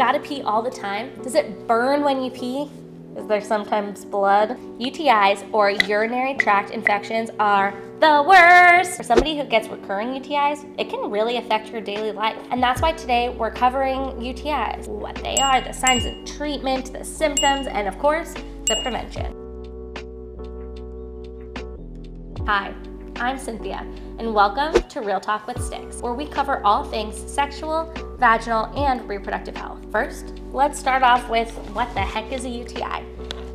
Gotta pee all the time? Does it burn when you pee? Is there sometimes blood? UTIs, or urinary tract infections, are the worst. For somebody who gets recurring UTIs, it can really affect your daily life. And that's why today we're covering UTIs, what they are, the signs of treatment, the symptoms, and of course, the prevention. Hi, I'm Cynthia, and welcome to Real Talk with Stix, where we cover all things sexual, vaginal, and reproductive health. First, let's start off with what the heck is a UTI?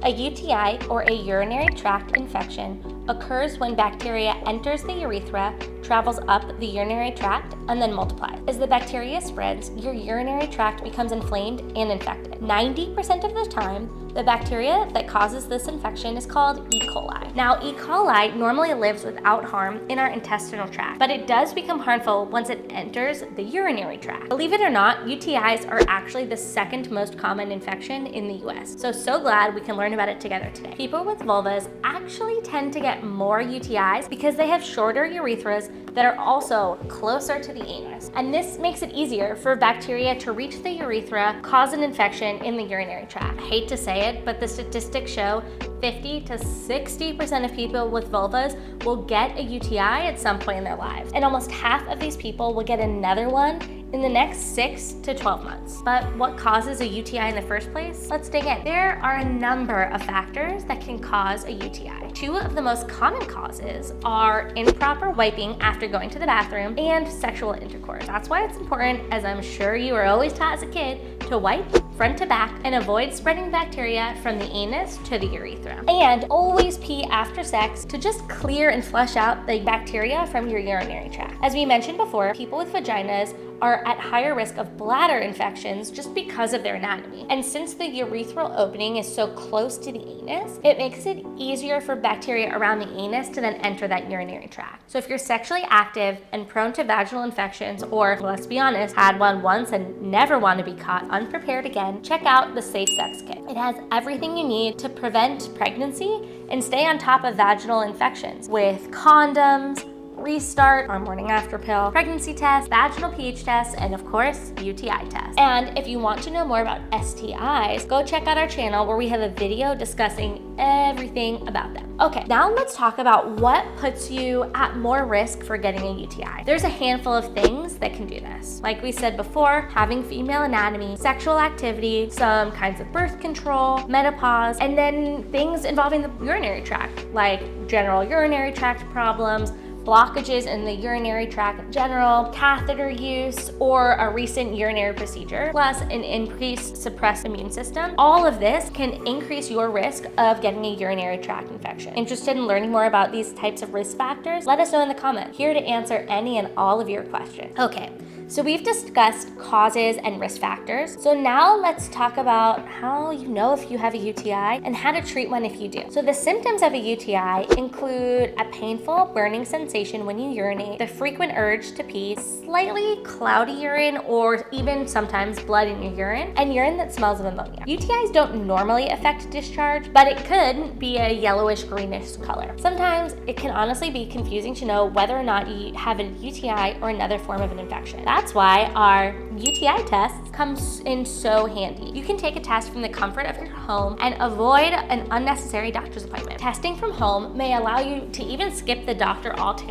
A UTI, or a urinary tract infection, occurs when bacteria enters the urethra, travels up the urinary tract, and then multiplies. As the bacteria spreads, your urinary tract becomes inflamed and infected. 90% of the time, the bacteria that causes this infection is called E. coli. Now, E. coli normally lives without harm in our intestinal tract, but it does become harmful once it enters the urinary tract. Believe it or not, UTIs are actually the second most common infection in the US. So glad we can learn about it together today. People with vulvas actually tend to get more UTIs because they have shorter urethras that are also closer to the anus. And this makes it easier for bacteria to reach the urethra, cause an infection in the urinary tract. I hate to say it, but the statistics show 50 to 60% of people with vulvas will get a UTI at some point in their lives. And almost half of these people will get another one in the next 6 to 12 months. But what causes a UTI in the first place? Let's dig in. There are a number of factors that can cause a UTI. Two of the most common causes are improper wiping after going to the bathroom and sexual intercourse. That's why it's important, as I'm sure you were always taught as a kid, to wipe front to back and avoid spreading bacteria from the anus to the urethra. And always pee after sex to just clear and flush out the bacteria from your urinary tract. As we mentioned before, people with vaginas are at higher risk of bladder infections just because of their anatomy. And since the urethral opening is so close to the anus, it makes it easier for bacteria around the anus to then enter that urinary tract. So if you're sexually active and prone to vaginal infections, or let's be honest, had one once and never want to be caught unprepared again, check out the Safe Sex Kit. It has everything you need to prevent pregnancy and stay on top of vaginal infections with condoms, Restart, our morning after pill, pregnancy test, vaginal pH test, and of course, UTI test. And if you want to know more about STIs, go check out our channel where we have a video discussing everything about them. Okay, now let's talk about what puts you at more risk for getting a UTI. There's a handful of things that can do this. Like we said before, having female anatomy, sexual activity, some kinds of birth control, menopause, and then things involving the urinary tract, like general urinary tract problems, blockages in the urinary tract in general, catheter use, or a recent urinary procedure, plus an increased suppressed immune system. All of this can increase your risk of getting a urinary tract infection. Interested in learning more about these types of risk factors? Let us know in the comments. Here to answer any and all of your questions. Okay, so we've discussed causes and risk factors. So now let's talk about how you know if you have a UTI and how to treat one if you do. So the symptoms of a UTI include a painful burning sensation when you urinate, the frequent urge to pee, slightly cloudy urine, or even sometimes blood in your urine, and urine that smells of ammonia. UTIs don't normally affect discharge, but it could be a yellowish greenish color. Sometimes it can honestly be confusing to know whether or not you have a UTI or another form of an infection. That's why our UTI test comes in so handy. You can take a test from the comfort of your home and avoid an unnecessary doctor's appointment. Testing from home may allow you to even skip the doctor altogether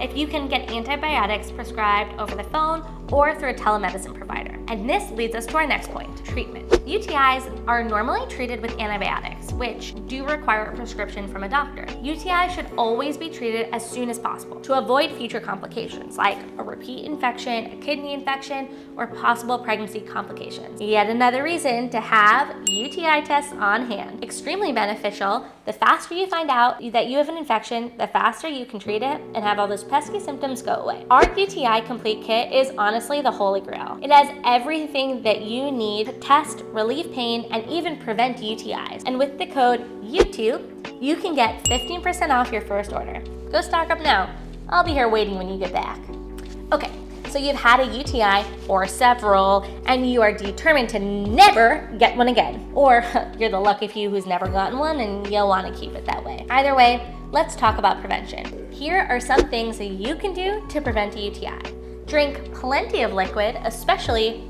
if you can get antibiotics prescribed over the phone or through a telemedicine provider. And this leads us to our next point, treatment. UTIs are normally treated with antibiotics, which do require a prescription from a doctor. UTI should always be treated as soon as possible to avoid future complications like a repeat infection, a kidney infection, or possible pregnancy complications. Yet another reason to have UTI tests on hand. Extremely beneficial. The faster you find out that you have an infection, the faster you can treat it and have all those pesky symptoms go away. Our UTI Complete Kit is honestly the holy grail. It has everything that you need to test, relieve pain, and even prevent UTIs. And with the code YouTube, you can get 15% off your first order. Go stock up now. I'll be here waiting when you get back. Okay, so you've had a UTI or several, and you are determined to never get one again. Or you're the lucky few who's never gotten one and you'll want to keep it that way. Either way, let's talk about prevention. Here are some things that you can do to prevent a UTI. Drink plenty of liquid, especially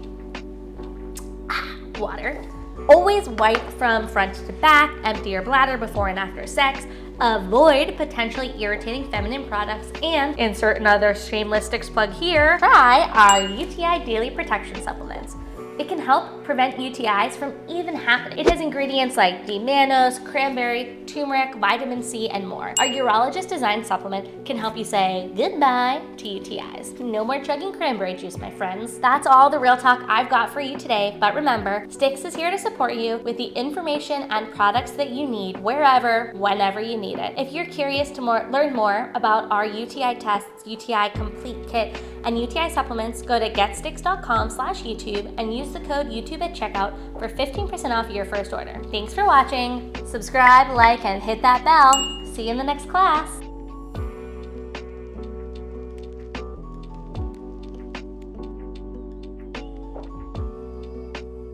with water. Always wipe from front to back, empty your bladder before and after sex, avoid potentially irritating feminine products, and insert another shameless Stix plug here, try our UTI Daily Protection Supplements. It can help prevent UTIs from even happening. It has ingredients like D-mannose, cranberry, turmeric, vitamin C, and more. Our urologist-designed supplement can help you say goodbye to UTIs. No more chugging cranberry juice, my friends. That's all the real talk I've got for you today, but remember, Stix is here to support you with the information and products that you need wherever, whenever you need it. If you're curious to learn more about our UTI tests, UTI Complete Kit, and UTI supplements, go to getstix.com/YouTube and use the code YouTube at checkout for 15% off your first order. Thanks for watching. Subscribe, like, and hit that bell. See you in the next class.